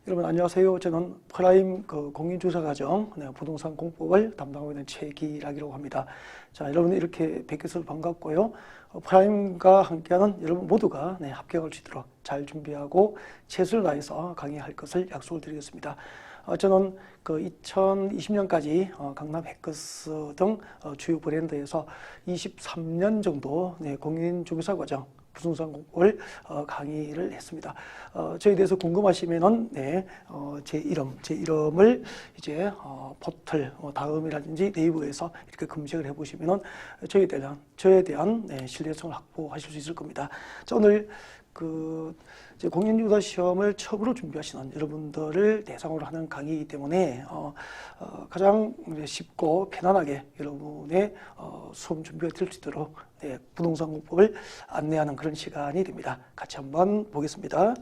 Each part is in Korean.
여러분 안녕하세요. 저는 프라임 공인중개사과정 부동산 공법을 담당하고 있는 최기락이라고 합니다. 자, 여러분 이렇게 뵙겠어서 반갑고요. 프라임과 함께하는 여러분 모두가 합격할 수 있도록 잘 준비하고 최선을 다해서 강의할 것을 약속을 드리겠습니다. 저는 2020년까지 강남 해커스 등 주요 브랜드에서 23년 정도 공인중개사과정 부동산 공법을 강의를 했습니다. 저에 대해서 궁금하시면은 제 이름을 이제 포털 다음이라든지 네이버에서 이렇게 검색을 해보시면은 저에 대한 신뢰성을 확보하실 수 있을 겁니다. 자, 오늘 이제 공인중개사 시험을 처음으로 준비하시는 여러분들을 대상으로 하는 강의이기 때문에 가장 쉽고 편안하게 여러분의 수험 준비가 될 수 있도록 부동산 공법을 안내하는 그런 시간이 됩니다. 같이 한번 보겠습니다.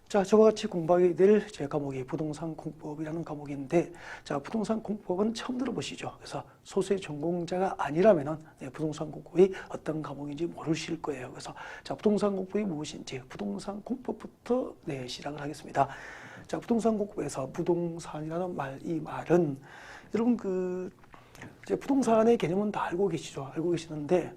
자, 저와 같이 공부하게 될 제 과목이 부동산 공법이라는 과목인데, 자, 부동산 공법은 처음 들어보시죠? 그래서 소수의 전공자가 아니라면은 부동산 공법이 어떤 과목인지 모르실 거예요. 그래서 자, 부동산 공법이 무엇인지 부동산 공법부터 시작을 하겠습니다. 자, 부동산 공법에서 부동산이라는 이 말은 여러분 이제 부동산의 개념은 다 알고 계시죠? 알고 계시는데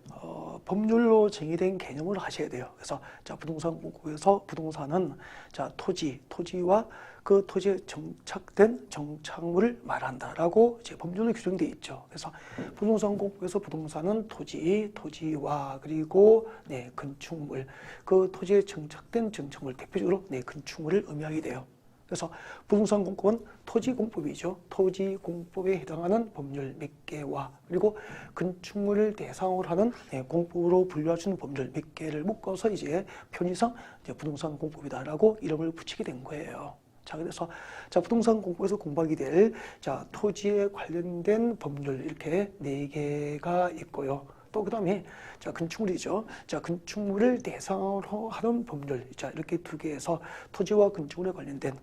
법률로 정의된 개념을 하셔야 돼요. 그래서 자, 부동산 공법에서 부동산은 자, 토지와 그 토지에 정착된 정착물을 말한다라고 이제 법률로 규정되어 있죠. 그래서 부동산 공법에서 부동산은 토지와 그리고 건축물, 그 토지에 정착된 정착물, 대표적으로 건축물을 의미하게 돼요. 그래서 부동산 공법은 토지공법이죠. 토지공법에 해당하는 법률 몇 개와 그리고 건축물을 대상으로 하는 공법으로 분류할 수 있는 법률 몇 개를 묶어서 이제 편의상 부동산 공법이다라고 이름을 붙이게 된 거예요. 자, 그래서 자, 부동산 공법에서 공부하게 될 자, 토지에 관련된 법률 이렇게 4개가 있고요. 또 그다음에 자, 건축물이죠. 자, 건축물을 대상으로 하는 법률 자, 이렇게 2개에서 토지와 건축물에 관련된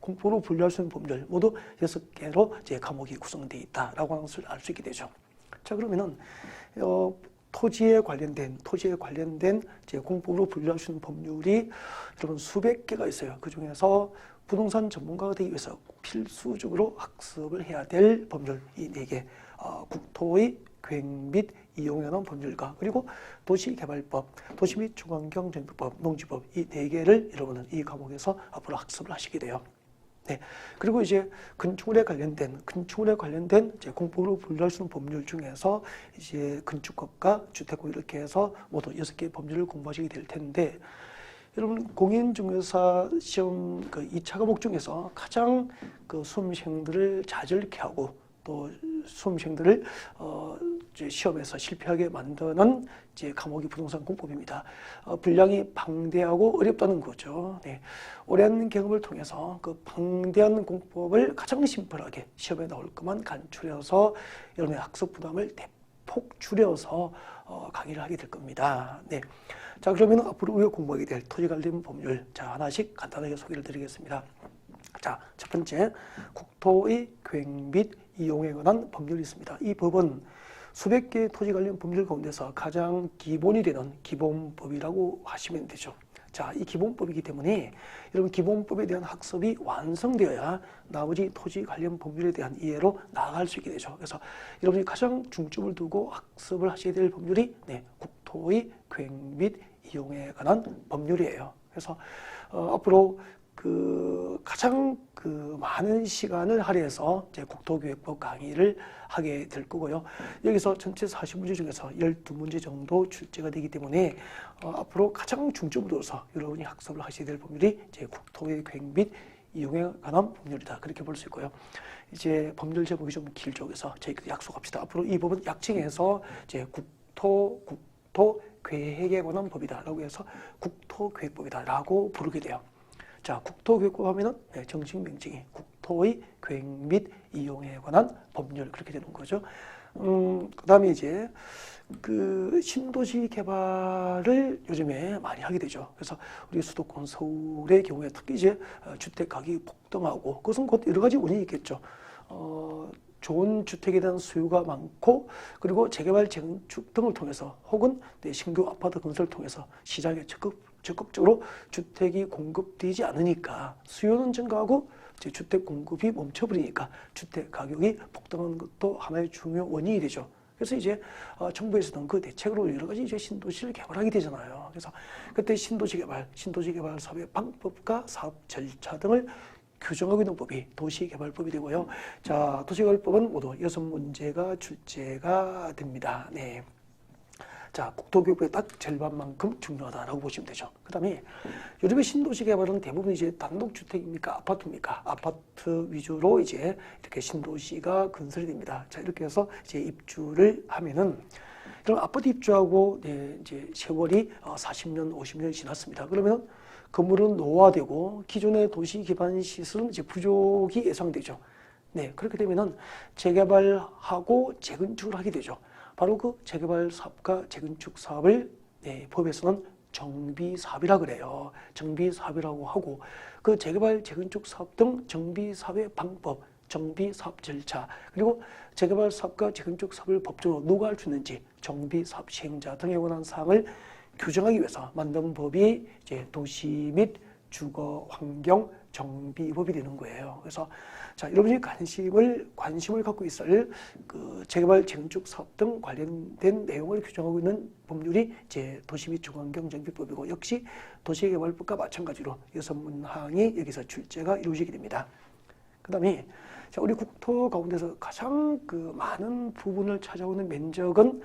공법으로 분류할 수 있는 법률 모두 6개로 이제 과목이 구성되어 있다라고 하는 것을 알 수 있게 되죠. 자, 그러면은 토지에 관련된 이제 공법으로 분류할 수 있는 법률이 여러분 수백 개가 있어요. 그 중에서 부동산 전문가가 되기 위해서 필수적으로 학습을 해야 될 법률 이 4개, 국토의 계획 및 이용에 관한 법률과 그리고 도시개발법, 도시 및 중환경정비법, 농지법 이 4개를 여러분은 이 과목에서 앞으로 학습을 하시게 돼요. 네. 그리고 이제 건축물에 관련된 이제 공법으로 분류할 수 있는 법률 중에서 이제 건축법과 주택법 이렇게 해서 모두 6개의 법률을 공부하시게 될 텐데, 여러분 공인중개사 시험 2차 과목 중에서 가장 수험생들을 좌절케 하고 또 수험생들을 이제 시험에서 실패하게 만드는 이제 과목이 부동산 공법입니다. 분량이 방대하고 어렵다는 거죠. 오랜 경험을 통해서 그 방대한 공법을 가장 심플하게 시험에 나올 것만 간추려서 여러분의 학습 부담을 대폭 줄여서 강의를 하게 될 겁니다. 자, 그러면 앞으로 우리가 공부하게 될 토지 관련 법률 자, 하나씩 간단하게 소개를 드리겠습니다. 자, 첫 번째 국토의 계획 및 이용에 관한 법률이 있습니다. 이 법은 수백 개의 토지 관련 법률 가운데서 가장 기본이 되는 기본법이라고 하시면 되죠. 자, 이 기본법이기 때문에 여러분 기본법에 대한 학습이 완성되어야 나머지 토지 관련 법률에 대한 이해로 나아갈 수 있게 되죠. 그래서 여러분이 가장 중점을 두고 학습을 하셔야 될 법률이 국토의 계획 및 이용에 관한 법률이에요. 그래서 앞으로 가장 많은 시간을 할애해서 이제 국토기획법 강의를 하게 될 거고요. 여기서 전체 40문제 중에서 12문제 정도 출제가 되기 때문에 앞으로 가장 중점으로 둬서 여러분이 학습을 하셔야 될 법률이 이제 국토의 계획 및 이용에 관한 법률이다. 그렇게 볼 수 있고요. 이제 법률 제목이 좀 길죠. 그래서 저희끼리 약속합시다. 앞으로 이 법은 약칭해서 이제 국토 계획에 관한 법이다라고 해서 국토계획법이다라고 부르게 돼요. 자, 국토계획법 하면은 정식 명칭이 국토의 계획 및 이용에 관한 법률 그렇게 되는 거죠. 그다음에 이제 신도시 개발을 요즘에 많이 하게 되죠. 그래서 우리 수도권 서울의 경우에 특히 이제 주택 가격이 폭등하고 그것은 곧 여러 가지 원인이 있겠죠. 좋은 주택에 대한 수요가 많고 그리고 재개발, 재건축 등을 통해서 혹은 신규 아파트 건설을 통해서 시장에 적극 적극적으로 주택이 공급되지 않으니까 수요는 증가하고 이제 주택 공급이 멈춰버리니까 주택 가격이 폭등하는 것도 하나의 중요 원인이 되죠. 그래서 이제 정부에서는 그 대책으로 여러 가지 이제 신도시를 개발하게 되잖아요. 그래서 그때 신도시 개발 사업의 방법과 사업 절차 등을 규정하고 있는 법이 도시개발법이 되고요. 자, 도시개발법은 모두 6문제가 출제가 됩니다. 네. 자, 국토교육부의 딱 절반만큼 중요하다라고 보시면 되죠. 그 다음에 요즘에 신도시 개발은 대부분 이제 단독주택입니까? 아파트입니까? 아파트 위주로 이제 이렇게 신도시가 건설이 됩니다. 자, 이렇게 해서 이제 입주를 하면은 이런 아파트 입주하고 이제 세월이 40년, 50년이 지났습니다. 그러면 건물은 노화되고 기존의 도시 기반 시설은 이제 부족이 예상되죠. 네, 그렇게 되면은 재개발하고 재건축을 하게 되죠. 바로 그 재개발 사업과 재건축 사업을 법에서는 정비 사업이라 그래요. 정비 사업이라고 하고 그 재개발 재건축 사업 등 정비 사업의 방법, 정비 사업 절차, 그리고 재개발 사업과 재건축 사업을 법적으로 누가 할 수 있는지 정비 사업 시행자 등에 관한 사항을 규정하기 위해서 만든 법이 이제 도시 및 주거 환경 정비법이 되는 거예요. 그래서 자, 여러분이 관심을 갖고 있을 그 재개발 재건축 사업 등 관련된 내용을 규정하고 있는 법률이 이제 도시 및 주거 환경 정비법이고 역시 도시개발법과 마찬가지로 6문항이 여기서 출제가 이루어지게 됩니다. 그다음에 자, 우리 국토 가운데서 가장 그 많은 부분을 차지하는 면적은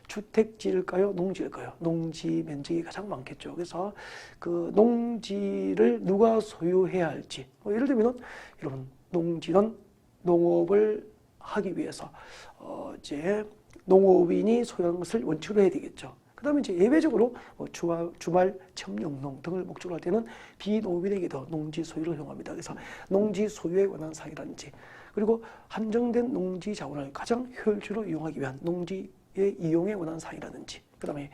주택지일까요? 농지일까요? 농지 면적이 가장 많겠죠. 그래서 그 농지를 누가 소유해야 할지. 예를 들면 여러분 농지는 농업을 하기 위해서 이제 농업인이 소유하는 것을 원칙으로 해야 되겠죠. 그다음에 이제 예외적으로 주말 체험용농 등을 목적으로 할 때는 비농업인에게도 농지 소유를 허용합니다. 그래서 농지 소유에 관한 사항이라든지 그리고 한정된 농지 자원을 가장 효율적으로 이용하기 위한 농지의 이용에 관한 사항이라든지 그다음에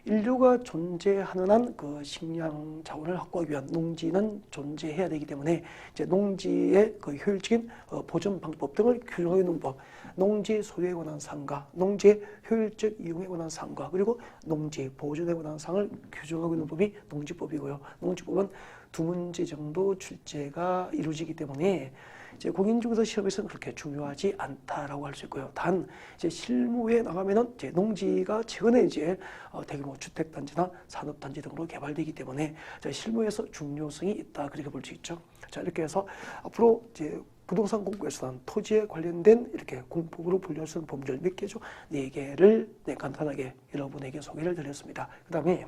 인류가 존재하는 한 그 식량 자원을 확보하기 위한 농지는 존재해야 되기 때문에 이제 농지의 그 효율적인 보존 방법 등을 규정하고 있는 법, 농지 소유에 관한 사항과 농지의 효율적 이용에 관한 사항과 그리고 농지 보존에 관한 사항을 규정하고 있는 법이 농지법이고요. 농지법은 2문제 정도 출제가 이루어지기 때문에 이제 공인중개사 시험에서는 그렇게 중요하지 않다라고 할 수 있고요. 단 이제 실무에 나가면은 이제 농지가 최근에 이제 대규모 주택단지나 산업단지 등으로 개발되기 때문에 실무에서 중요성이 있다 그렇게 볼 수 있죠. 자, 이렇게 해서 앞으로 이제 부동산 공부에서는 토지에 관련된 이렇게 공법으로 분류할 수 있는 법률 몇 개죠? 4개를 간단하게 여러분에게 소개를 드렸습니다. 그다음에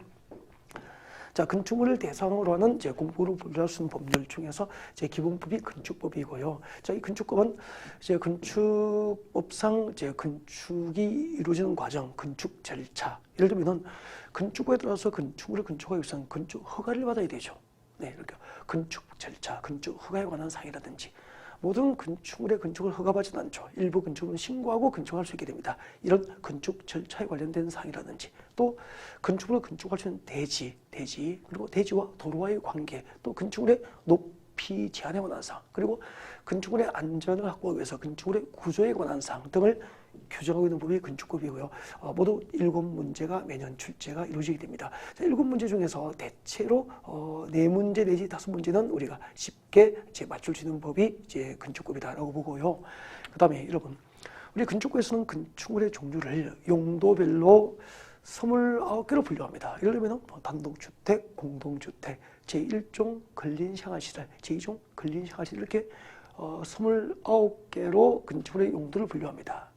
자, 건축물을 대상으로 하는 이제 공법으로 분류할 수 있는 법률 중에서 이제 기본법이 건축법이고요. 자, 이 건축법은 이제 건축법상 이제 건축이 이루어지는 과정, 건축 절차. 예를 들면은 건축법에 따라서 건축물을 건축하기 위해서는 건축 허가를 받아야 되죠. 네, 이렇게 건축 절차, 건축 허가에 관한 사항이라든지 모든 건축물의 건축을 허가받지는 않죠. 일부 건축물은 신고하고 건축할 수 있게 됩니다. 이런 건축 절차에 관련된 사항이라든지 또 건축물을 건축할 수 있는 대지 그리고 대지와 도로와의 관계 또 건축물의 높이 제한에 관한 사항 그리고 건축물의 안전을 확보하기 위해서 건축물의 구조에 관한 사항 등을 규정하고 있는 법이 건축법이고요. 모두 7문제가 매년 출제가 이루어지게 됩니다. 자, 7문제 중에서 대체로 4문제 내지 5문제는 우리가 쉽게 이제 맞출 수 있는 법이 이제 건축법이다라고 보고요. 그다음에 여러분, 우리 건축법에서는 건축물의 종류를 용도별로 29개로 분류합니다. 예를 들면 단독주택, 공동주택, 제1종 근린생활시설, 제2종 근린생활시설 이렇게 29개로 건축물의 용도를 분류합니다.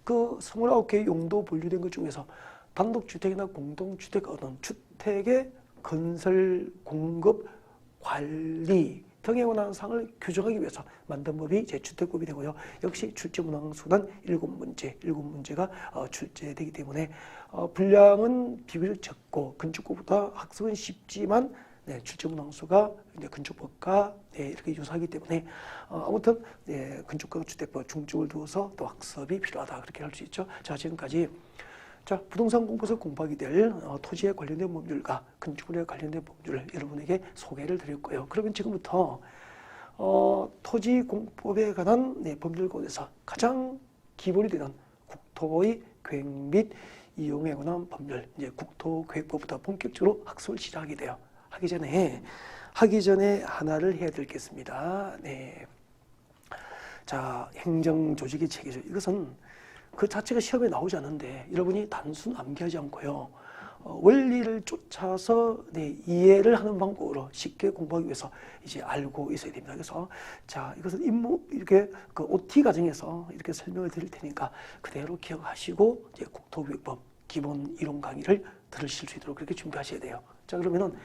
그 29개의 용도 분류된 것 중에서 단독주택이나 공동주택 어떤 주택의 건설, 공급, 관리 등에 관한 사항을 규정하기 위해서 만든 법이 재주택법이 되고요. 역시 출제문항수는 7문제가 출제되기 때문에 분량은 비교적 적고 건축법보다 학습은 쉽지만 출제문항수가 이제 건축법과 이렇게 유사하기 때문에 아무튼 건축과 주택법 중점을 두어서 또 학습이 필요하다 그렇게 할 수 있죠. 자, 지금까지 자, 부동산 공부에서 공부하게 될 토지에 관련된 법률과 건축물에 관련된 법률을 여러분에게 소개를 드렸고요. 그러면 지금부터 토지 공법에 관한 법률 가운데서 가장 기본이 되는 국토의 계획 및 이용에 관한 법률, 이제 국토계획법부터 본격적으로 학습을 시작하게 돼요. 하기 전에 하나를 해야 될 게 있습니다. 네. 자, 행정조직의 체계죠. 이것은 그 자체가 시험에 나오지 않는데 여러분이 단순 암기하지 않고요. 원리를 쫓아서 이해를 하는 방법으로 쉽게 공부하기 위해서 이제 알고 있어야 됩니다. 그래서 자, 이것은 이렇게 그 OT 과정에서 이렇게 설명을 드릴 테니까 그대로 기억하시고 이제 국토교육법 기본 이론 강의를 들으실 수 있도록 그렇게 준비하셔야 돼요. 자, 그러면은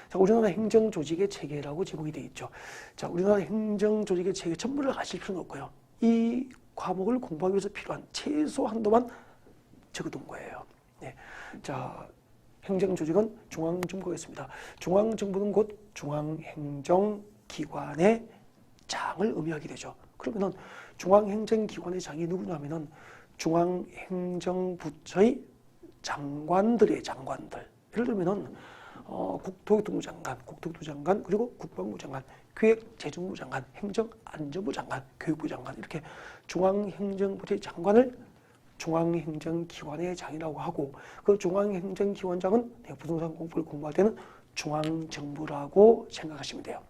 자, 우리나라 행정조직의 체계라고 제목이 되어 있죠. 자, 우리나라 행정조직의 체계 전부를 아실 필요는 없고요. 이 과목을 공부하기 위해서 필요한 최소 한도만 적어둔 거예요. 네. 자, 행정조직은 중앙정부가 있습니다. 중앙정부는 곧 중앙행정기관의 장을 의미하게 되죠. 그러면은 중앙행정기관의 장이 누구냐면은 중앙행정부처의 장관들. 예를 들면은 국토교통부 장관, 그리고 국방부 장관, 기획재정부 장관, 행정안전부 장관, 교육부 장관 이렇게 중앙행정부의 장관을 중앙행정기관의 장이라고 하고 그 중앙행정기관장은 부동산 공부를 공부할 때는 중앙정부라고 생각하시면 돼요.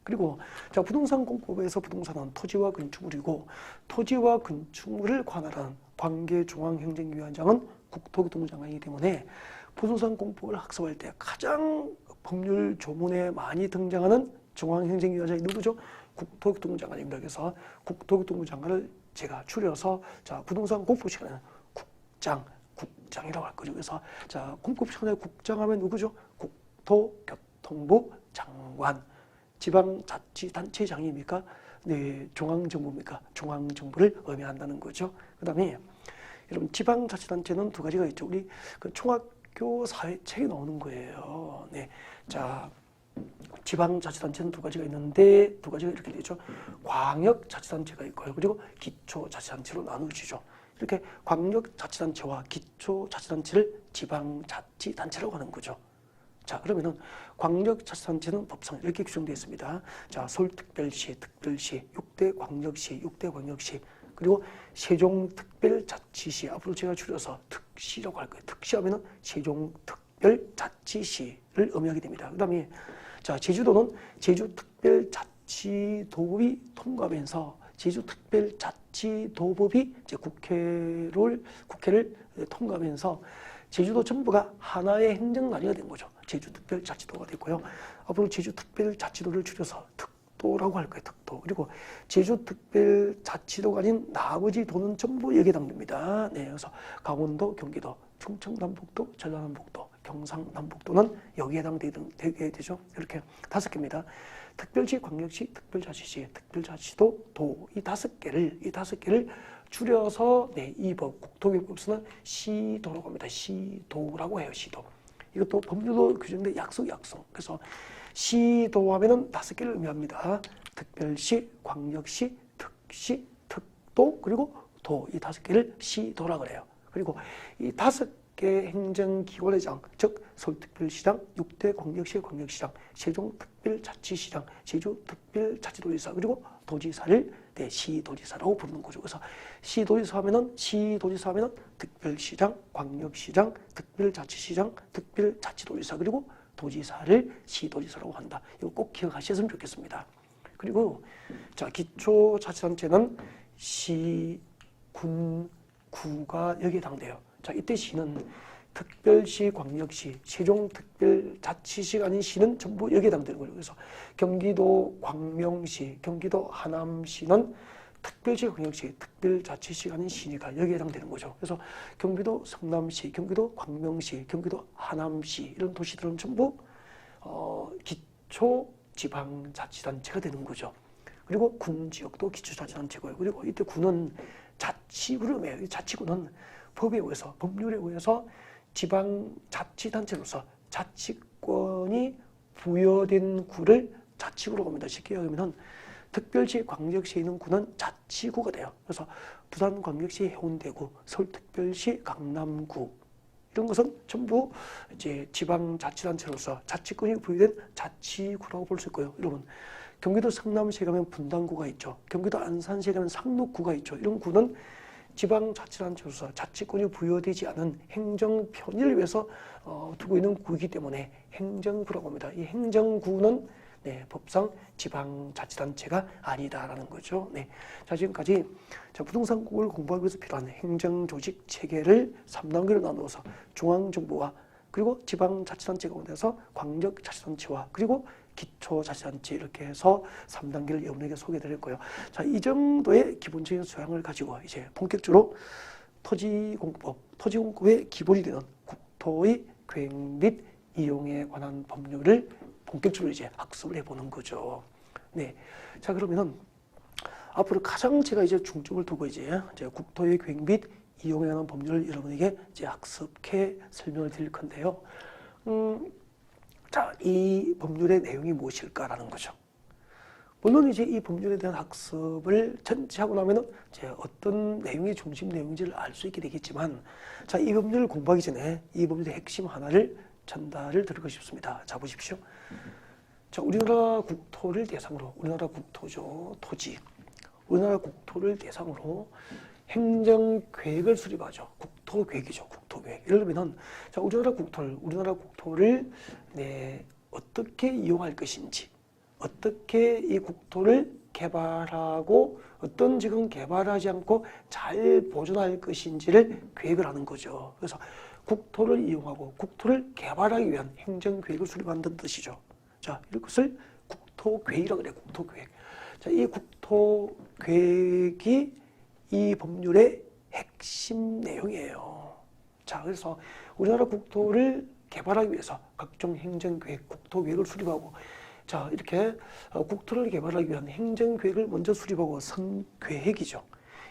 그리고 자, 부동산 공법에서 부동산은 토지와 건축물이고 토지와 건축물을 관할하는 관계중앙행정위원장은 국토교통부 장관이기 때문에 부동산 공법을 학습할 때 가장 법률 조문에 많이 등장하는 중앙행정위원장이 누구죠? 국토교통부 장관입니다. 그래서 국토교통부 장관을 제가 줄여서 자, 부동산 공법 시간에는 국장이라고 할 거죠. 그래서 자, 공법 시간에 국장하면 누구죠? 국토교통부 장관. 지방자치단체장입니까? 네, 중앙정부입니까? 중앙정부를 의미한다는 거죠. 그 다음에 여러분 지방자치단체는 두 가지가 있죠. 우리 그 총학교 사회책에 나오는 거예요. 네, 자, 지방자치단체는 두 가지가 있는데 두 가지가 이렇게 되죠. 광역자치단체가 있고요. 그리고 기초자치단체로 나누어지죠. 이렇게 광역자치단체와 기초자치단체를 지방자치단체라고 하는 거죠. 자, 그러면은 광역자치단체는 법상 이렇게 규정되어 있습니다. 자, 서울특별시, 특별시, 6대 광역시, 6대 광역시, 그리고 세종특별자치시, 앞으로 제가 줄여서 특시라고 할 거예요. 특시하면은 세종특별자치시를 의미하게 됩니다. 그 다음에 자, 제주도는 제주특별자치도법이 통과하면서 제주특별자치도법이 이제 국회를 통과하면서 제주도 전부가 하나의 행정단위가 된 거죠. 제주특별자치도가 됐고요. 앞으로 제주특별자치도를 줄여서 특도라고 할 거예요. 특도. 그리고 제주특별자치도가 아닌 나머지 도는 전부 여기에 해당됩니다. 네, 그래서 강원도, 경기도, 충청남북도, 전라남북도, 경상남북도는 여기에 해당되게 되죠. 이렇게 5개입니다. 특별시, 광역시, 특별자치시, 특별자치도, 도 이 5개를 줄여서 이 법 국토교육법에서는 시도라고 합니다. 시도라고 해요. 시도. 이것도 법률로 규정된 약속. 그래서 시도하면은 5개를 의미합니다. 특별시, 광역시, 특시, 특도, 그리고 도 이 5개를 시도라 그래요. 그리고 이 5개 행정기관의 장, 즉 서울특별시장, 6대 광역시 광역시장, 세종특별자치시장, 제주특별자치도지사, 그리고 도지사를 시도지사라고 부르는 거죠. 그래서 시도지사 하면은 특별시장, 광역시장, 특별자치시장, 특별자치도지사, 그리고 도지사를 시도지사라고 한다. 이거 꼭 기억하셨으면 좋겠습니다. 그리고 자, 기초자치단체는 시, 군, 구가 여기에 해당돼요. 자, 이때 시는 특별시, 광역시, 세종특별자치시가 아닌 시는 전부 여기에 해당되는 거죠. 그래서 경기도 광명시, 경기도 하남시는 특별시, 광역시, 특별자치시가 아닌 시니까 여기에 해당되는 거죠. 그래서 경기도 성남시, 경기도 광명시, 경기도 하남시 이런 도시들은 전부 기초지방자치단체가 되는 거죠. 그리고 군 지역도 기초자치단체고요. 그리고 이때 군은 자치구를 의미해요. 자치구는 법에 의해서, 법률에 의해서 지방자치단체로서 자치권이 부여된 구를 자치구라고 합니다. 쉽게 얘기하면 특별시, 광역시에 있는 구는 자치구가 돼요. 그래서 부산광역시 해운대구, 서울특별시 강남구 이런 것은 전부 이제 지방자치단체로서 자치권이 부여된 자치구라고 볼 수 있고요. 여러분, 경기도 성남시에 가면 분당구가 있죠. 경기도 안산시에 가면 상록구가 있죠. 이런 구는 지방자치단체로서 자치권이 부여되지 않은 행정 편의를 위해서 두고 있는 구이기 때문에 행정구라고 합니다. 이 행정구는 법상 지방자치단체가 아니다라는 거죠. 자, 지금까지 부동산국을 공부하기 위해서 필요한 행정조직 체계를 3단계로 나누어서 중앙정부와 그리고 지방자치단체 가운데서 광역자치단체와 그리고 기초자치단체 이렇게 해서 3단계를 여러분에게 소개해드렸고요. 자, 이 정도의 기본적인 소양을 가지고 이제 본격적으로 토지공법의 기본이 되는 국토의 계획 및 이용에 관한 법률을 본격적으로 이제 학습을 해보는 거죠. 자, 그러면은 앞으로 가장 제가 이제 중점을 두고 이제 국토의 계획 및 이용에 관한 법률을 여러분에게 이제 학습해 설명을 드릴 건데요. 자, 이 법률의 내용이 무엇일까라는 거죠. 물론 이제 이 법률에 대한 학습을 전체 하고 나면은 이제 어떤 내용이 중심 내용인지를 알 수 있게 되겠지만, 자, 이 법률을 공부하기 전에 이 법률의 핵심 하나를 전달을 드리고 싶습니다. 자, 보십시오. 자, 우리나라 국토를 대상으로, 우리나라 국토죠, 토지. 우리나라 국토를 대상으로 행정계획을 수립하죠. 국토계획이죠. 국토계획. 예를 들면, 자, 우리나라 국토를 어떻게 이용할 것인지, 어떻게 이 국토를 개발하고 어떤 지금 개발하지 않고 잘 보존할 것인지를 계획을 하는 거죠. 그래서 국토를 이용하고 국토를 개발하기 위한 행정계획을 수립한다는 뜻이죠. 자, 이것을 국토계획이라고 그래요. 국토계획. 자, 이 국토계획이 이 법률의 핵심 내용이에요. 자, 그래서 우리나라 국토를 개발하기 위해서 각종 행정계획, 국토계획을 수립하고, 자, 이렇게 국토를 개발하기 위한 행정계획을 먼저 수립하고 선계획이죠.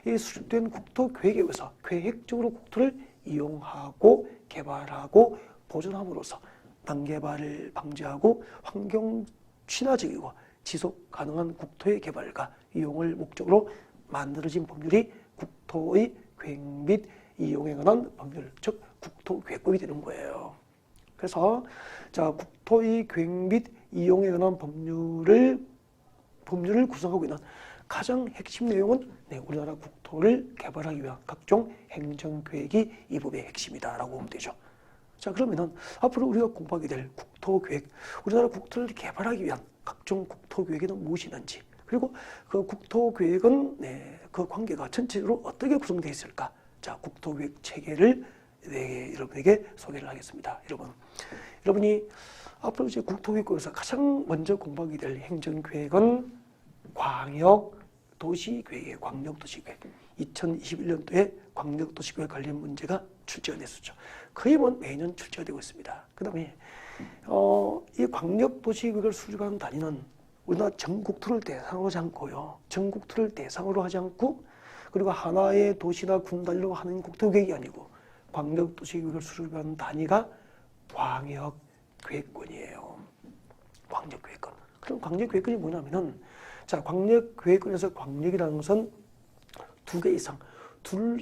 이 수립된 국토계획에 의해서 계획적으로 국토를 이용하고 개발하고 보존함으로써 난개발을 방지하고 환경 친화적이고 지속 가능한 국토의 개발과 이용을 목적으로 만들어진 법률이 국토의 계획 및 이용에 관한 법률, 즉 국토계획법이 되는 거예요. 그래서 자, 국토의 계획 및 이용에 관한 법률을 구성하고 있는 가장 핵심 내용은 우리나라 국토를 개발하기 위한 각종 행정계획이 이 법의 핵심이다라고 보면 되죠. 자, 그러면은 앞으로 우리가 공부하게 될 국토계획, 우리나라 국토를 개발하기 위한 각종 국토계획에는 무엇이 있는지, 그리고 그 국토계획은 그 관계가 전체적으로 어떻게 구성되어 있을까? 자, 국토계획 체계를 여러분에게 소개를 하겠습니다. 여러분이 앞으로 이제 국토계획에서 가장 먼저 공부하게 될 행정계획은 광역도시계획이에요. 광역도시계획. 2021년도에 광역도시계획 관련 문제가 출제가 됐었죠. 거의 매년 출제가 되고 있습니다. 그 다음에 이 광역도시계획을 수립하는 단위는 우리나라 전국토를 대상으로 하지 않고요. 전국토를 대상으로 하지 않고, 그리고 하나의 도시나 군 단위로 하는 국토계획이 아니고 광역도시계획을 수립하는 단위가 광역계획권이에요. 광역계획권. 그럼 광역계획권이 뭐냐면은, 자, 광역계획권에서 광역이라는 것은 둘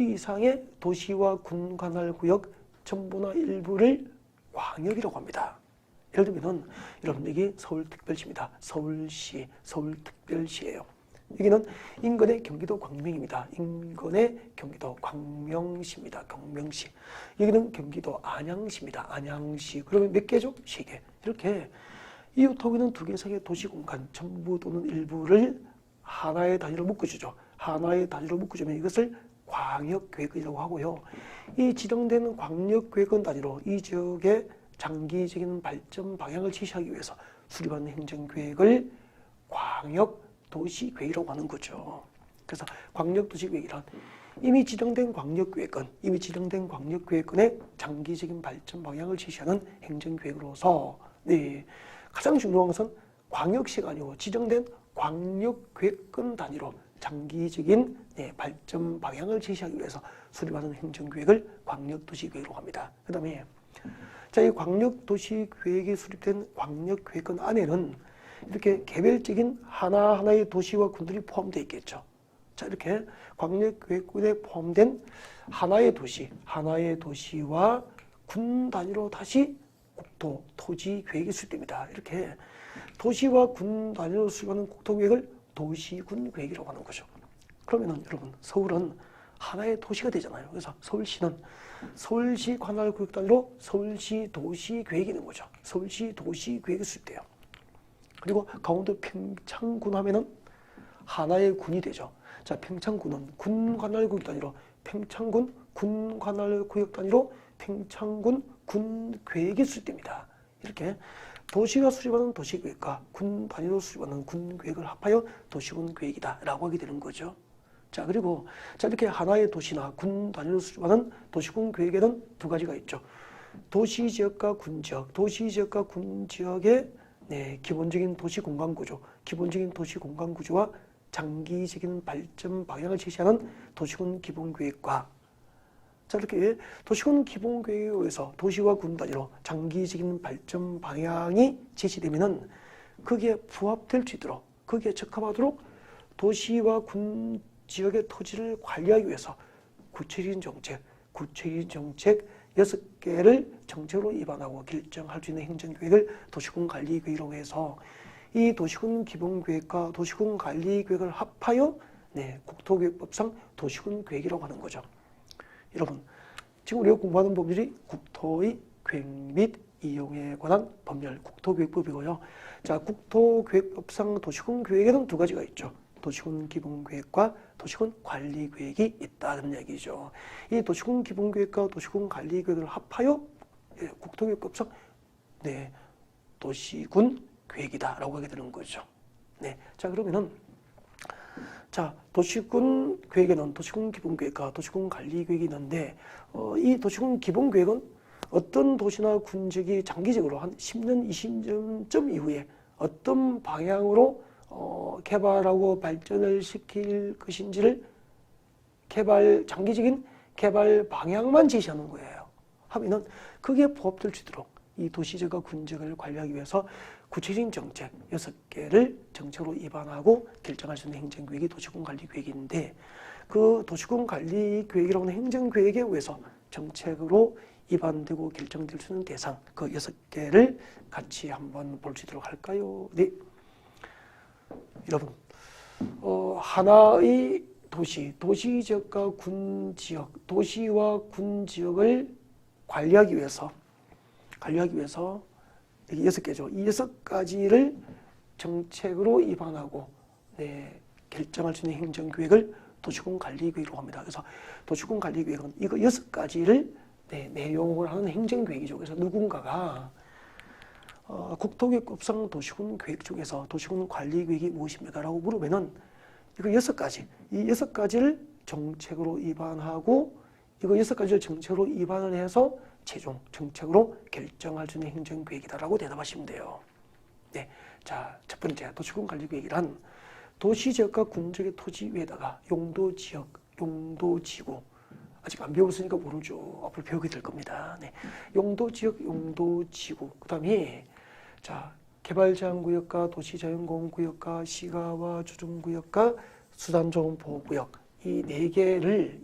이상의 도시와 군 관할 구역 전부나 일부를 광역이라고 합니다. 예를 들면 여러분, 여기 서울특별시입니다. 서울특별시예요. 여기는 인근의 경기도 광명입니다. 인근의 경기도 광명시입니다. 광명시. 여기는 경기도 안양시입니다. 안양시. 그러면 몇 개죠? 3개. 이렇게 이웃하고는 2개 이상의 도시공간 전부 또는 일부를 하나의 단위로 묶어주죠. 하나의 단위로 묶어주면 이것을 광역계획이라고 하고요. 이 지정된 광역계획권 단위로 이 지역의 장기적인 발전 방향을 지시하기 위해서 수립하는 행정계획을 광역도시계획이라고 하는 거죠. 그래서 광역도시계획이란 이미 지정된 광역계획권의 장기적인 발전 방향을 지시하는 행정계획으로서, 가장 중요한 것은 광역시가 아니고 지정된 광역계획권 단위로 장기적인 발전 방향을 제시하기 위해서 수립하는 행정계획을 광역도시계획이라고 합니다. 그 다음에 자, 이 광역도시계획이 수립된 광역계획권 안에는 이렇게 개별적인 하나하나의 도시와 군들이 포함되어 있겠죠. 자, 이렇게 광역계획권에 포함된 하나의 도시와 군 단위로 다시 국토, 토지 계획이 수립됩니다. 이렇게 도시와 군 단위로 수립하는 국토계획을 도시군 계획이라고 하는 거죠. 그러면은 여러분 서울은 하나의 도시가 되잖아요. 그래서 서울시는 서울시 관할구역 단위로 서울시 도시계획이 있는 거죠. 서울시 도시계획이 수립돼요. 그리고 강원도 평창군 하면은 하나의 군이 되죠. 자, 평창군은 군 관할구역 단위로 평창군 군 관할구역 단위로 평창군 군계획이 수립됩니다. 이렇게 도시가 수립하는 도시계획과 군 단위로 수립하는 군계획을 합하여 도시군 계획이다라고 하게 되는 거죠. 자, 그리고 이렇게 하나의 도시나 군 단위로 수립하는 도시군 계획에는 두 가지가 있죠. 도시지역과 군지역, 도시지역과 군지역의 기본적인 도시공간구조, 기본적인 도시공간구조와 장기적인 발전 방향을 제시하는 도시군 기본계획과 자, 이렇게 도시군 기본계획에 의해서 도시와 군 단위로 장기적인 발전 방향이 제시되면은 거기에 부합될 수 있도록, 거기에 적합하도록 도시와 군 지역의 토지를 관리하기 위해서 구체적인 정책 6개를 정책으로 입안하고 결정할 수 있는 행정계획을 도시군 관리계획이라고 해서 이 도시군 기본계획과 도시군 관리계획을 합하여 국토계획법상 도시군 계획이라고 하는 거죠. 여러분, 지금 우리가 공부하는 법률이 국토의 계획 및 이용에 관한 법률, 국토계획법이고요. 자, 국토계획법상 도시군 계획에는 두 가지가 있죠. 도시군 기본계획과 도시군 관리계획이 있다는 얘기죠. 이 도시군 기본계획과 도시군 관리계획을 합하여 국토계획법상 도시군 계획이다라고 하게 되는 거죠. 자, 그러면은 도시군 계획에는 도시군 기본계획과 도시군 관리계획이 있는데 이 도시군 기본계획은 어떤 도시나 군지역이 장기적으로 한 10년, 20년 이후에 어떤 방향으로 개발하고 발전을 시킬 것인지를 장기적인 개발 방향만 제시하는 거예요. 하면은 그게 부합될 수 있도록 이 도시지역과 군지역을 관리하기 위해서 구체적인 정책 6개를 정책으로 입안하고 결정할 수 있는 행정계획이 도시군 관리계획인데 그 도시군 관리계획이라고 하는 행정계획에 의해서 정책으로 입안되고 결정될 수 있는 대상 그 6개를 같이 한번 볼 수 있도록 할까요? 네. 여러분, 하나의 도시지역과 군지역, 도시와 군지역을 관리하기 위해서 여기 6개죠. 이 6가지를 정책으로 입안하고 결정할 수 있는 행정계획을 도시군 관리계획이라고 합니다. 그래서 도시군 관리계획은 이거 6가지를 내용을 하는 행정계획이죠. 그래서 누군가가 국토계획법상 도시군 계획 중에서 도시군 관리계획이 무엇입니까? 라고 물으면은 이거 6가지, 이 6가지를 정책으로 입안하고 이거 6가지를 정책으로 입안을 해서 최종 정책으로 결정할 수 있는 행정계획이다라고 대답하시면 돼요. 자, 첫 번째 도시군 관리계획이란 도시지역과 군지역의 토지 위에다가 용도지역, 용도지구 아직 안 배웠으니까 모르죠. 앞으로 배우게 될 겁니다. 용도지역, 용도지구 그 다음에 자, 개발제한구역과 도시자연공원구역과 시가와 주중구역과 수단조언보호구역 이 4개를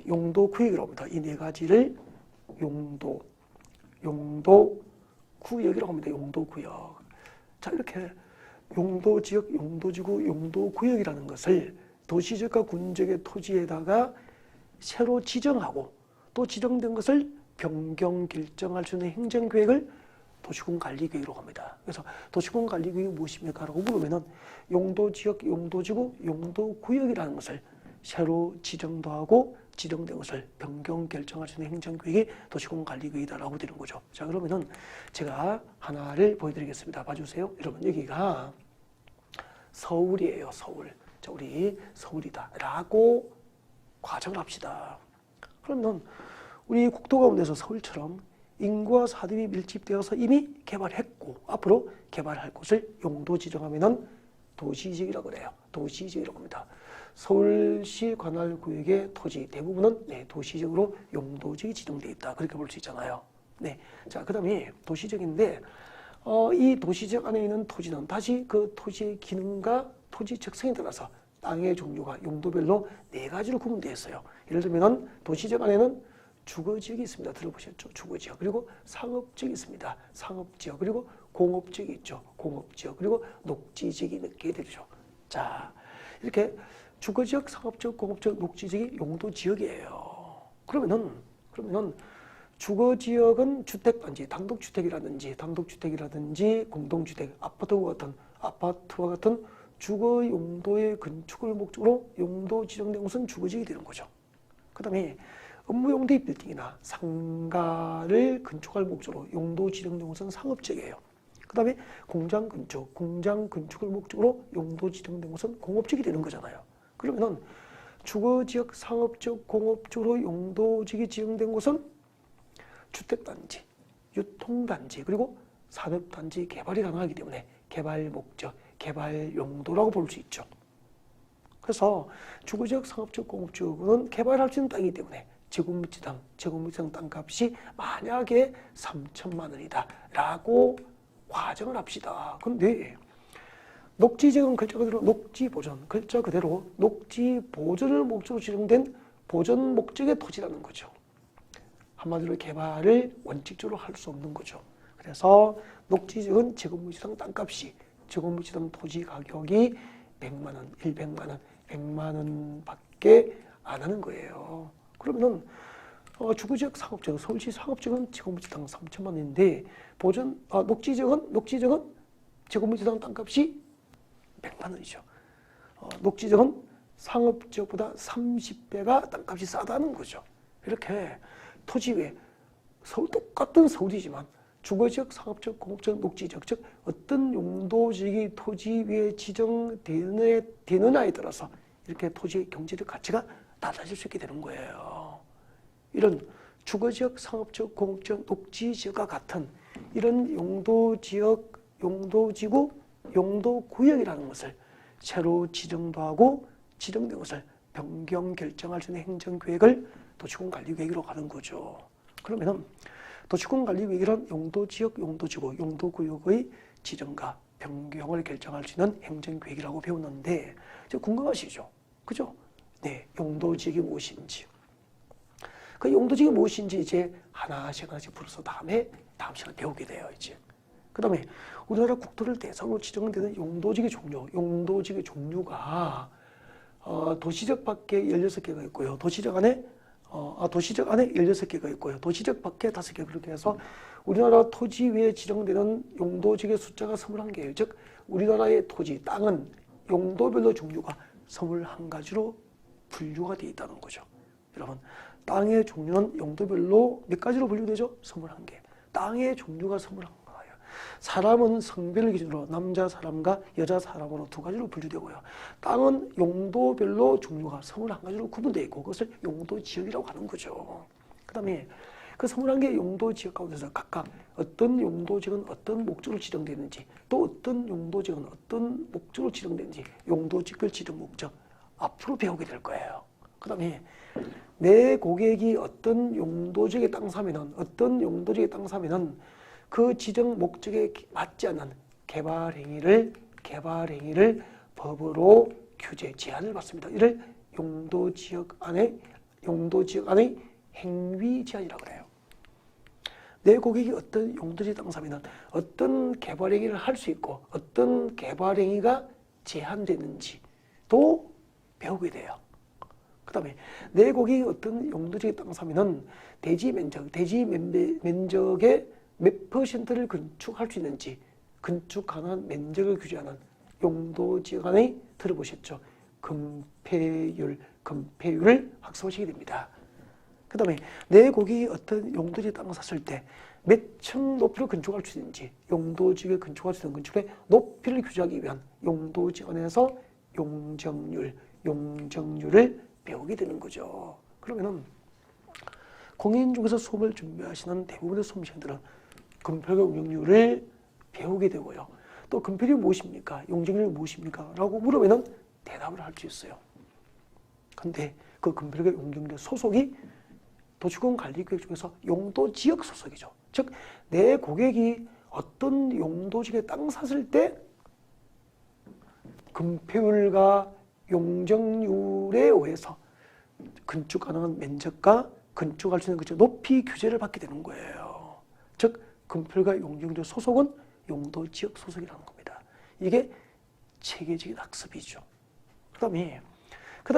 용도구역이라고 합니다. 이 4가지를 용도구역이라고 합니다. 용도구역. 자, 이렇게 용도지역, 용도지구, 용도구역이라는 것을 도시지역과 군지역의 토지에다가 새로 지정하고 또 지정된 것을 변경 결정할 수 있는 행정계획을 도시군 관리계획이라고 합니다. 그래서 도시군 관리계획이 무엇입니까? 라고 물으면은 용도지역, 용도지구, 용도구역이라는 것을 새로 지정도 하고 지정된 것을 변경 결정할 수 있는 행정계획이 도시군 관리계획이다라고 되는 거죠. 자, 그러면은 제가 하나를 보여드리겠습니다. 봐주세요. 여러분, 여기가 서울이에요. 서울. 자, 우리 서울이다라고 과정을 합시다. 그러면 우리 국토 가운데서 서울처럼 인구와 사립이 밀집되어서 이미 개발했고 앞으로 개발할 곳을 용도 지정하면은 도시지역이라고 그래요. 도시지역이라고 합니다. 서울시 관할구역의 토지 대부분은 도시지역으로 용도지역이 지정되어 있다. 그렇게 볼 수 있잖아요. 자, 그 다음에 도시지역인데 이 도시지역 안에 있는 토지는 다시 그 토지의 기능과 토지 적성에 따라서 땅의 종류가 용도별로 4가지로 구분되어 있어요. 예를 들면 도시지역 안에는 주거지역이 있습니다. 들어보셨죠? 주거지역. 그리고 상업지역이 있습니다. 상업지역. 그리고 공업지역이 있죠. 공업지역. 그리고 녹지지역이 있게 되죠. 자, 이렇게 주거지역, 상업지역, 공업지역, 녹지지역이 용도지역이에요. 그러면은 주거지역은 주택단지, 단독주택이라든지 공동주택, 아파트와 같은 주거 용도의 건축을 목적으로 용도 지정된 곳은 주거지역이 되는 거죠. 그 다음에 업무용도의 빌딩이나 상가를 건축할 목적으로 용도 지정된 곳은 상업지역이에요. 그 다음에 공장 건축을 목적으로 용도 지정된 곳은 공업지역이 되는 거잖아요. 그러면은 주거지역, 상업지역, 공업지역으로 용도지역이 지정된 곳은 주택단지, 유통단지, 그리고 산업단지 개발이 가능하기 때문에 개발 목적, 개발 용도라고 볼 수 있죠. 그래서 주거지역, 상업지역, 공업지역은 개발할 수 있는 땅이기 때문에 제곱미터당 땅값이 만약에 3천만 원이다 라고 과정을 합시다. 근데 녹지지역은 글자 그대로 녹지 보존을 목적으로 지정된 보존 목적의 토지라는 거죠. 한마디로 개발을 원칙적으로 할 수 없는 거죠. 그래서 녹지지역은 제곱미터당 땅값이 제곱미터당 토지 가격이 100만 원, 100만 원, 100만 원 밖에 안 하는 거예요. 그러면은 주거지역, 상업지역, 서울시 상업지역은 제곱미터당 3천만 원인데 녹지지역은 제곱미터당 땅값이 100만 원이죠. 녹지지역은 상업지역보다 30배가 땅값이 싸다는 거죠. 이렇게 토지외 똑같은 서울이지만 주거지역, 상업지역, 공업지역, 녹지지역 즉 어떤 용도지역이 토지 위에 지정되느냐에 따라서 이렇게 토지의 경제적 가치가 달라질 수 있게 되는 거예요. 이런 주거지역, 상업지역, 공업지역, 녹지지역과 같은 이런 용도지역, 용도지구, 용도구역이라는 것을 새로 지정도 하고 지정된 것을 변경 결정할 수 있는 행정계획을 도시공관리계획으로 가는 거죠. 그러면은 도시공관리계획이란 용도지역, 용도지구, 용도구역의 지정과 변경을 결정할 수 있는 행정계획이라고 배웠는데 이제 궁금하시죠? 그죠? 네, 용도지역이 무엇인지. 그 용도지역이 무엇인지 이제 하나씩 풀어서 다음 시간에 배우게 돼요, 이제. 그 다음에 우리나라 국토를 대상으로 지정되는 용도지역의 종류가 도시적 밖에 16개가 있고요. 도시적 안에 16개가 있고요. 도시적 밖에 5개 그렇게 해서 우리나라 토지 위에 지정되는 용도지역의 숫자가 21개예요. 즉 우리나라의 토지, 땅은 용도별로 종류가 21가지로 분류가 되어 있다는 거죠. 여러분, 땅의 종류는 용도별로 몇 가지로 분류되죠? 21개. 땅의 종류가 21가지예요. 사람은 성별을 기준으로 남자 사람과 여자 사람으로 2가지로 분류되고요. 땅은 용도별로 종류가 21가지로 구분되어 있고 그것을 용도지역이라고 하는 거죠. 그 다음에 그 21개 용도지역 가운데서 각각 어떤 용도지역은 어떤 목적으로 지정되는지 또 어떤 용도지역은 어떤 목적으로 지정되는지 용도지역별 지정 목적 앞으로 배우게 될 거예요. 그 다음에 내 고객이 어떤 용도지역에 땅 사면은 그 지정 목적에 맞지 않는 개발 행위를 법으로 규제, 제한을 받습니다. 이를 용도지역 안의 행위 제한이라고 그래요. 내 고객이 어떤 용도지에 땅 사면은 어떤 개발 행위를 할 수 있고 어떤 개발 행위가 제한되는지도 배우게 돼요. 그 다음에 내 고객이 어떤 용도지에 땅 사면은 대지 면적의 몇 퍼센트를 건축할 수 있는지 건축 가능한 면적을 규제하는 용도지역 안에 들어보셨죠? 건폐율을 학습하시게 됩니다. 그 다음에 내 고객이 어떤 용도지에 땅을 샀을 때 몇 층 높이로 건축할 수 있는지 용도지역에 건축할 수 있는 건축의 높이를 규제하기 위한 용도지역 안에서 용적률을 배우게 되는 거죠. 그러면은 공인중개사 수업을 준비하시는 대부분의 수험생들은 건폐율과 용적률을 배우게 되고요. 또 건폐율이 무엇입니까? 용적률이 무엇입니까? 라고 물으면 대답을 할 수 있어요. 근데 그 건폐율과 용적률의 소속이 도시공관리계획 중에서 용도지역 소속이죠. 즉 내 고객이 어떤 용도지역에 땅 샀을 때 건폐율과 용적률에 의해서 건축 가능한 면적과 건축할 수 있는 그죠 높이 규제를 받게 되는 거예요. 즉 건폐율과 용적률의 소속은 용도지역 소속이라는 겁니다. 이게 체계적인 학습이죠. 그다음에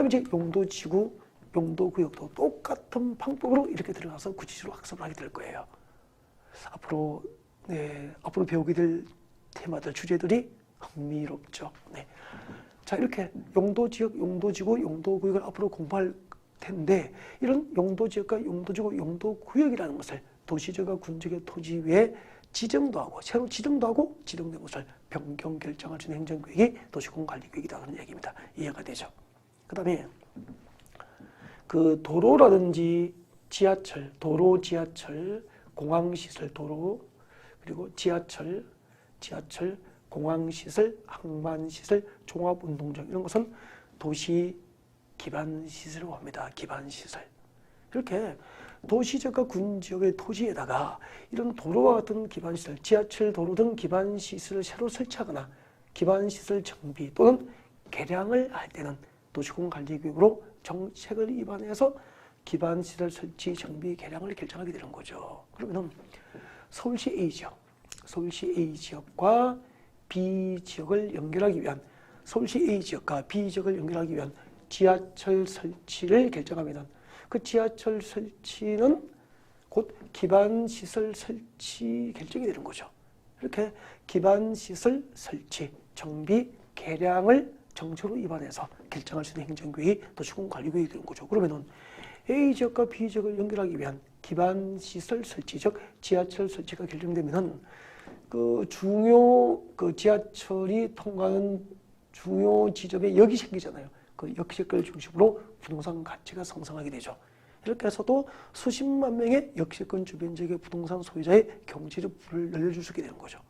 이제 용도지구, 용도구역도 똑같은 방법으로 이렇게 들어가서 구체적으로 학습을 하게 될 거예요. 앞으로 배우게 될 테마들, 주제들이 흥미롭죠. 네. 자, 이렇게 용도지역, 용도지구, 용도구역을 앞으로 공부할 텐데, 이런 용도지역과 용도지구, 용도구역이라는 것을 도시적과 군적의 토지 외에 지정도 하고, 새로 지정도 하고, 지정된 것을 변경 결정할 수 있는 행정구역이 도시공관리구역이다. 그런 얘기입니다. 이해가 되죠? 그 다음에 그 도로라든지 지하철, 도로, 지하철, 공항시설, 도로, 그리고 지하철, 공항시설, 항만시설, 종합운동장 이런 것은 도시 기반시설이라고 합니다. 기반시설. 이렇게 도시지역과 군지역의 토지에다가 이런 도로와 같은 기반시설, 지하철, 도로 등 기반시설을 새로 설치하거나 기반시설 정비 또는 개량을 할 때는 도시공관리구역으로 정책을 입안해서 기반시설 설치, 정비, 개량을 결정하게 되는 거죠. 그러면 서울시 A지역과 B지역을 연결하기 위한 서울시 A지역과 B지역을 연결하기 위한 지하철 설치를 결정하면 그 지하철 설치는 곧 기반시설 설치 결정이 되는 거죠. 이렇게 기반시설 설치, 정비, 개량을 정책으로 입안해서 결정할 수 있는 행정구역이 도시공관리구역이 되는 거죠. 그러면은 A지역과 B지역을 연결하기 위한 기반시설 설치, 즉 지하철 설치가 결정되면은 그 중요 지하철이 통과하는 중요 지점에 역이 생기잖아요. 그 역세권을 중심으로 부동산 가치가 상승하게 되죠. 이렇게 해서도 수십만 명의 역세권 주변 지역의 부동산 소유자의 경제를 늘려줄 수 있게 되는 거죠.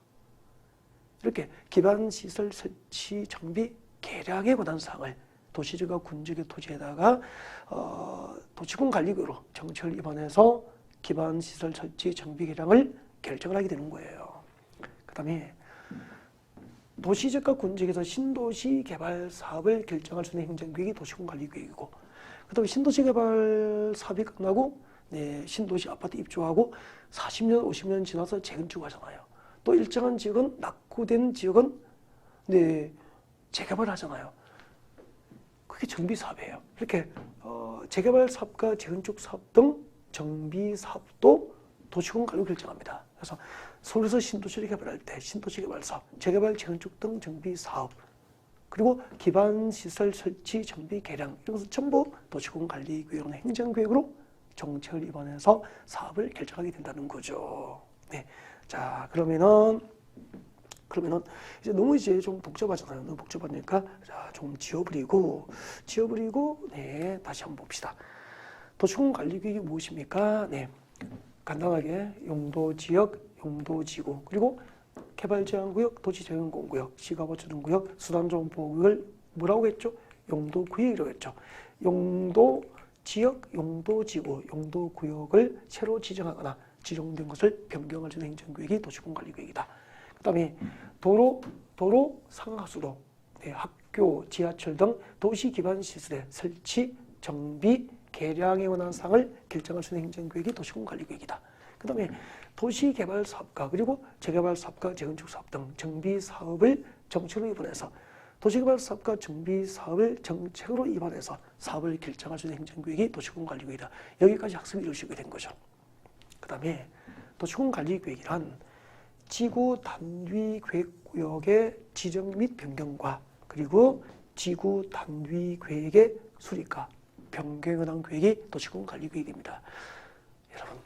이렇게 기반시설 설치, 정비, 개량에 관한 사항을 도시지역과 군지역의 토지에다가 도시공관리구역으로 정책을 입안해서 기반시설 설치, 정비, 개량을 결정을 하게 되는 거예요. 그 다음에 도시지역과 군지역에서 신도시 개발 사업을 결정할 수 있는 행정구역이 도시공관리구역이고, 그 다음에 신도시 개발 사업이 끝나고 신도시 아파트 입주하고 40년, 50년 지나서 재건축하잖아요. 또 일정한 지역은 낙후된 지역은 재개발 하잖아요. 그게 정비 사업이에요. 이렇게 재개발 사업과 재건축 사업 등 정비 사업도 도시공관리로 결정합니다. 그래서 서울에서 신도시를 개발할 때 신도시 개발 사업, 재개발, 재건축 등 정비 사업, 그리고 기반시설 설치, 정비, 개량 이런 것은 전부 도시공관리구역은 행정구역으로 정책을 입안해서 사업을 결정하게 된다는 거죠. 네. 자, 그러면은 이제 너무 이제 좀 복잡하잖아요. 너무 복잡하니까 자, 좀 지워버리고 다시 한번 봅시다. 도시공관리구역이 무엇입니까? 간단하게 용도지역, 용도지구, 그리고 개발제한구역, 도시재생공구역, 시가보조정구역, 수단조정보호구역을 뭐라고 했죠? 용도구역이라고 했죠. 용도지역, 용도지구, 용도구역을 새로 지정하거나 지정된 것을 변경할 수 있는 행정구역이 도시공관리구역이다. 그 다음에 도로, 상하수도, 학교, 지하철 등 도시기반시설의 설치, 정비, 개량에 관한 사항을 결정할 수 있는 행정구역이 도시공관리구역이다. 그 다음에 도시개발사업과 그리고 재개발사업과 재건축사업 등 정비사업을 정책으로 입안해서 도시개발사업과 정비사업을 정책으로 입안해서 사업을 결정할 수 있는 행정구역이 도시공관리구역이다. 여기까지 학습이 이루어지게 된 거죠. 그 다음에 도시공관리구역이란 지구 단위 계획구역의 지정 및 변경과 그리고 지구 단위 계획의 수립과 변경에 관한 계획이 도시공관리구역입니다. 여러분,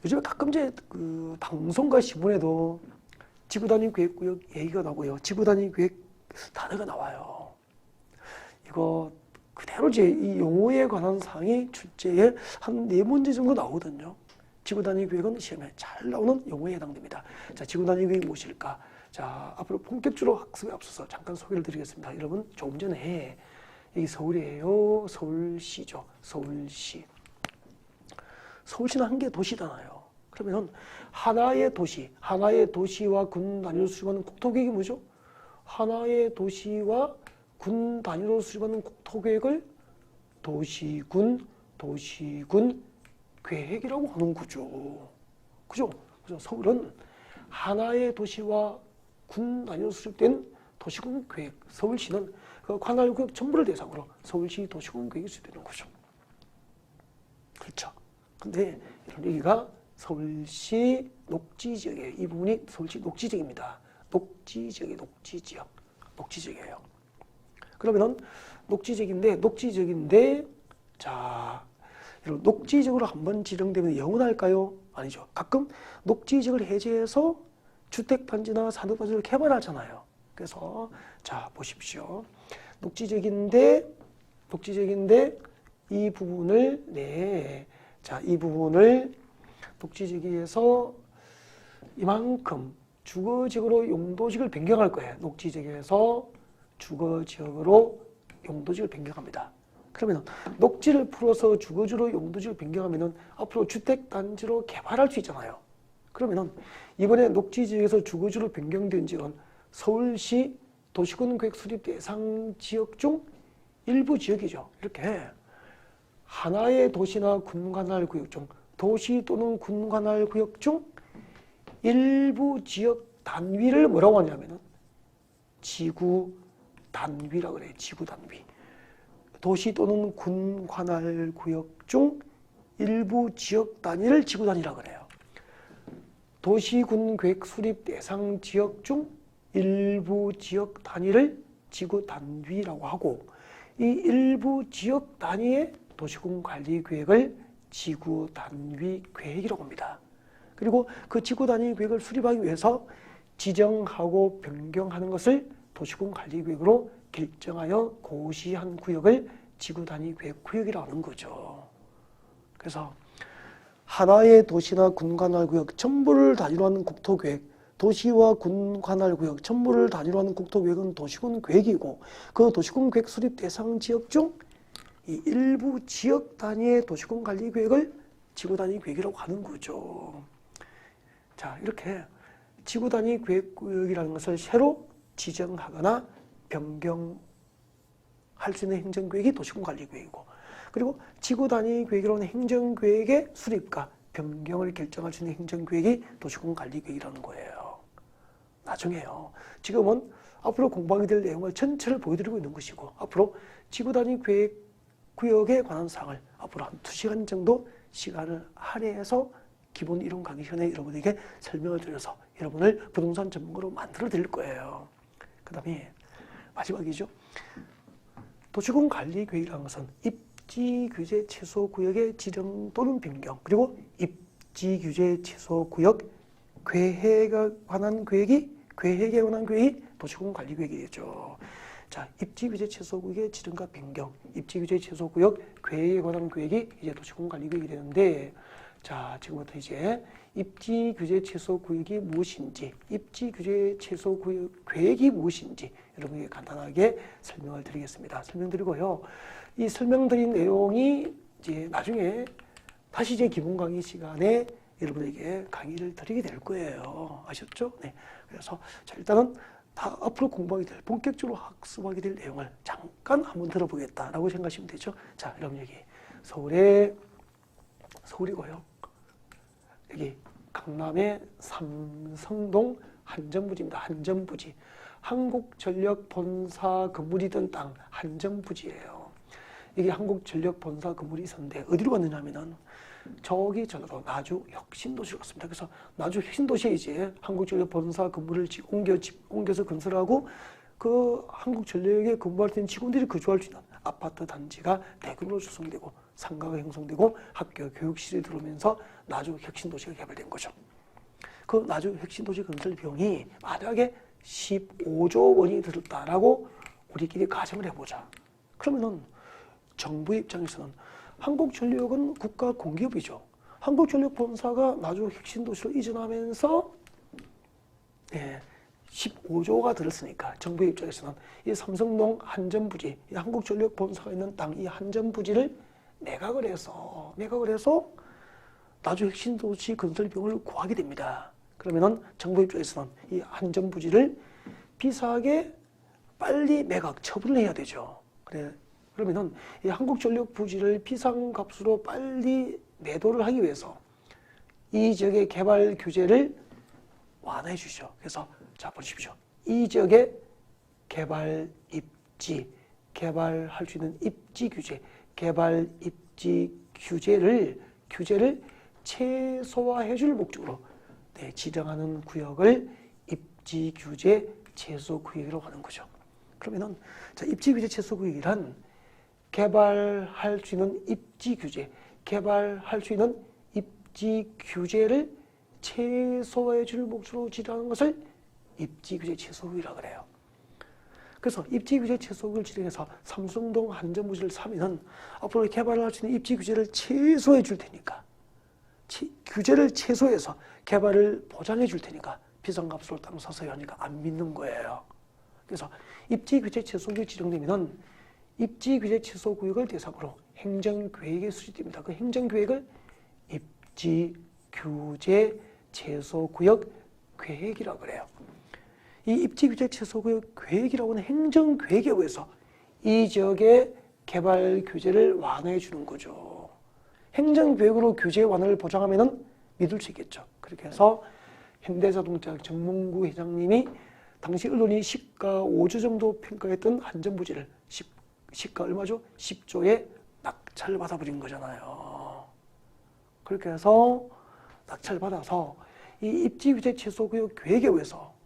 요즘에 가끔 이제 그 방송과 신문에도 지구 단위 계획구역 얘기가 나고요. 지구 단위 계획 단어가 나와요. 이거 그대로 이제 이 용어에 관한 사항이 출제에 한 4문제 정도 나오거든요. 지구 단위 계획은 시험에 잘 나오는 용어에 해당됩니다. 자, 지구 단위 계획이 무엇일까? 자, 앞으로 본격적으로 학습에 앞서서 잠깐 소개를 드리겠습니다. 여러분, 조금 전에 여기 서울이에요. 서울시죠. 서울시. 서울시는 한 개의 도시잖아요. 그러면 하나의 도시와 군 단위로 수립하는 국토계획이 뭐죠? 하나의 도시와 군 단위로 수립하는 국토계획을 도시군 계획이라고 하는 거죠. 그죠? 서울은 하나의 도시와 군 단위로 수립된 도시군 계획, 서울시는 그 관할구역 전부를 대상으로 서울시 도시군 계획이 수립되는 거죠. 그렇죠. 근데 이런 얘기가 서울시 녹지지역이에요. 이 부분이 서울시 녹지지역입니다. 녹지지역이에요. 녹지지역. 녹지지역이에요. 그러면은 녹지지역인데 자, 이런 녹지지역으로 한번 지정되면 영원할까요? 아니죠. 가끔 녹지지역을 해제해서 주택단지나 산업단지를 개발하잖아요. 그래서 자 보십시오. 녹지지역인데 이 부분을 이 부분을 녹지지역에서 이만큼 주거지역으로 용도지역을 변경할 거예요. 녹지지역에서 주거지역으로 용도지역을 변경합니다. 그러면 녹지를 풀어서 주거지로 용도지를 변경하면 앞으로 주택단지로 개발할 수 있잖아요. 그러면 이번에 녹지지역에서 주거지로 변경된 지역은 서울시 도시군 계획 수립 대상 지역 중 일부 지역이죠. 이렇게 하나의 도시나 군관할 구역 중 도시 또는 군관할 구역 중 일부 지역 단위를 뭐라고 하냐면은 지구 단위라고 그래요. 지구 단위. 도시 또는 군 관할 구역 중 일부 지역 단위를 지구 단위라고 그래요. 도시군 계획 수립 대상 지역 중 일부 지역 단위를 지구 단위라고 하고 이 일부 지역 단위의 도시군 관리 계획을 지구 단위 계획이라고 합니다. 그리고 그 지구 단위 계획을 수립하기 위해서 지정하고 변경하는 것을 도시군 관리 계획으로 결정하여 고시한 구역을 지구 단위 계획 구역이라고 하는 거죠. 그래서 하나의 도시나 군관할 구역 전부를 단위로 하는 국토계획, 도시와 군관할 구역 전부를 단위로 하는 국토계획은 도시군 계획이고 그 도시군 계획 수립 대상 지역 중 이 일부 지역 단위의 도시군 관리 계획을 지구 단위 계획이라고 하는 거죠. 자, 이렇게 지구 단위 계획 구역이라는 것을 새로 지정하거나 변경할 수 있는 행정계획이 도시군 관리 계획이고 그리고 지구 단위 계획이라는 행정계획의 수립과 변경을 결정할 수 있는 행정계획이 도시군 관리 계획이라는 거예요. 나중에요. 지금은 앞으로 공부하게 될 내용을 전체를 보여드리고 있는 것이고 앞으로 지구 단위 계획 구역에 관한 사항을 앞으로 한 2시간 정도 시간을 할애해서 기본 이론 강의 시간에 여러분에게 설명을 드려서 여러분을 부동산 전문가로 만들어 드릴 거예요. 그 다음에 마지막이죠. 도시군 관리 계획이라는 것은 입지 규제 최소 구역의 지정 또는 변경 그리고 입지 규제 최소 구역 계획에 관한 계획이 도시군 관리 계획이죠. 자, 입지 규제 최소 구역의 지정과 변경, 입지 규제 최소 구역 계획에 관한 계획이 이제 도시군 관리 계획이 되는데 자, 지금부터 이제 입지 규제 최소 구역이 무엇인지, 입지 규제 최소 구역 계획이 무엇인지 여러분에게 간단하게 설명을 드리겠습니다. 설명드리고요. 이 설명드린 내용이 이제 나중에 다시 이제 기본 강의 시간에 여러분에게 강의를 드리게 될 거예요. 아셨죠? 네. 그래서 자, 일단은 다 앞으로 공부하게 될, 본격적으로 학습하게 될 내용을 잠깐 한번 들어보겠다라고 생각하시면 되죠. 자, 여러분 여기 서울이고요. 여기 강남의 삼성동 한정부지입니다. 한정부지. 한국전력 본사 건물이던 땅 한정부지예요. 이게 한국전력 본사 건물이 있었는데 어디로 갔느냐 하면은 저기 전으로 나주 혁신도시로 갔습니다. 그래서 나주 혁신도시에 이제 한국전력 본사 건물을 옮겨서 건설하고 그 한국전력에 근무할 수 있는 직원들이 거주할 수 있는 아파트 단지가 대규모로 조성되고 상가가 형성되고 학교 교육실이 들어오면서 나주 혁신도시가 개발된 거죠. 그 나주 혁신도시 건설 비용이 만약에 15조 원이 들었다라고 우리끼리 가정을 해보자. 그러면은 정부의 입장에서는 한국전력은 국가 공기업이죠. 한국전력 본사가 나주 혁신도시로 이전하면서 15조가 들었으니까 정부의 입장에서는 이 삼성동 한전부지, 이 한국전력 본사가 있는 땅, 이 한전부지를 매각을 해서 나주 혁신도시 건설 비용을 구하게 됩니다. 그러면은 정부 입장에서는 이 한전부지를 비싸게 빨리 매각 처분을 해야 되죠. 그러면은 이 한국전력 부지를 비싼 값으로 빨리 매도를 하기 위해서 이 지역의 개발 규제를 완화해 주시죠. 그래서 자 보십시오. 이 지역의 개발 입지, 개발할 수 있는 입지 규제, 개발 입지 규제를 최소화해 줄 목적으로 지정하는 구역을 입지 규제 최소 구역이라고 하는 거죠. 그러면은 자, 입지 규제 최소 구역이란 개발할 수 있는 입지 규제, 개발할 수 있는 입지 규제를 최소화해 줄 목적으로 지정하는 것을 입지 규제 최소 구역이라고 그래요. 그래서 입지 규제 최소 구역을 지정해서 삼성동 안전부지를 사면은 앞으로 개발할 수 있는 입지 규제를 최소해 줄 테니까, 규제를 최소해서 개발을 보장해 줄 테니까 비상값으로 땅 사서 하니까 안 믿는 거예요. 그래서 입지 규제 최소 구역이 지정되면은 입지 규제 최소 구역을 대상으로 행정계획이 수립됩니다. 그 행정계획을 입지 규제 최소 구역 계획이라고 그래요. 이 입지 규제 최소 구역 계획이라고 하는 행정계획에 의해서 이 지역의 개발 규제를 완화해 주는 거죠. 행정계획으로 규제 완화를 보장하면은 믿을 수 있겠죠. 그렇게 해서 현대자동차 정몽구 회장님이 당시 언론이 시가 5조 정도 평가했던 안전부지를 시가 얼마죠? 10조에 낙찰받아 버린 거잖아요. 그렇게 해서 낙찰받아서 이 입지 규제 최소 구역 계획에 의해서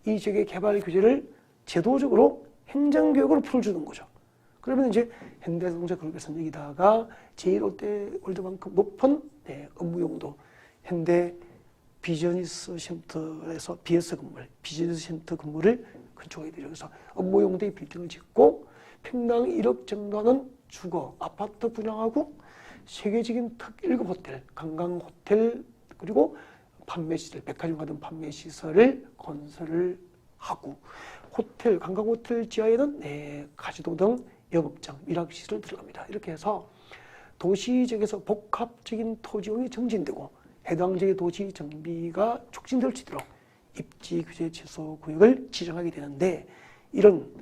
이 지역의 개발 규제를 제도적으로 행정교육으로 풀어주는 거죠. 그러면 이제 현대자동차 그룹에서는 여기다가 제1롯데월드만큼 높은 업무 용도 현대 비즈니스 센터에서 BS 건물, 비즈니스 센터 건물을 건축하게 되죠. 그래서 업무 용도의 빌딩을 짓고 평당 1억 정도 하는 주거, 아파트 분양하고 세계적인 특 1급 호텔, 관광 호텔, 그리고 판매시설, 백화점 같은 판매시설을 건설을 하고 호텔, 관광호텔 지하에는 카지노 등 영업장, 밀학시설을 들어갑니다. 이렇게 해서 도시 지역에서 복합적인 토지용이 정진되고 해당 지역의 도시 정비가 촉진될 수 있도록 입지 규제 최소 구역을 지정하게 되는데 이런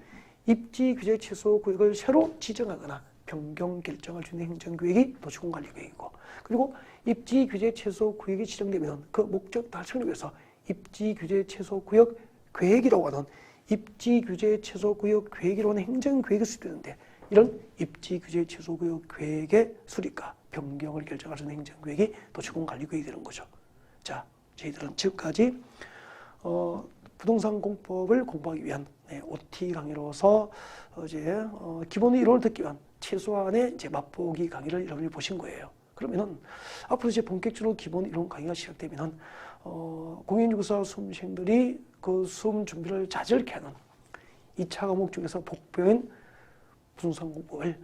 입지 규제 최소 구역을 새로 지정하거나 변경 결정할 수 있는 행정구역이 도시공관리구역이고 그리고 입지 규제 최소 구역이 지정되면 그 목적 달성을 위해서 입지 규제 최소 구역 계획이라고 하는 입지 규제 최소 구역 계획이라고 하는 행정계획이 수립되는데 이런 입지 규제 최소 구역 계획의 수립과 변경을 결정할 수 있는 행정계획이 도시공관리구역이 되는 거죠. 자, 저희들은 지금까지 부동산 공법을 공부하기 위한 OT 강의로서 이제 기본 이론을 듣기 위한 최소한의 이제 맛보기 강의를 여러분이 보신 거예요. 그러면은 앞으로 이제 본격적으로 기본 이론 강의가 시작되면은 공인중개사 수험생들이 그 수험 준비를 자절케 하는 2차 과목 중에서 복부인 부동산 공법을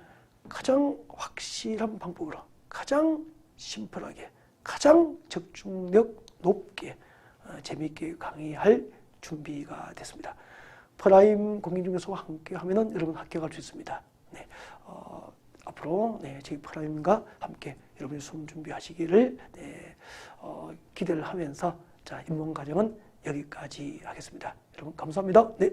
가장 확실한 방법으로 가장 심플하게 가장 적중력 높게 재미있게 강의할 준비가 됐습니다. 프라임 공인중개사와 함께 하면은 여러분 합격할 수 있습니다. 네, 앞으로 저희 프라임과 함께 여러분이 수험 준비하시기를 기대를 하면서 자 입문 과정은 여기까지 하겠습니다. 여러분 감사합니다. 네.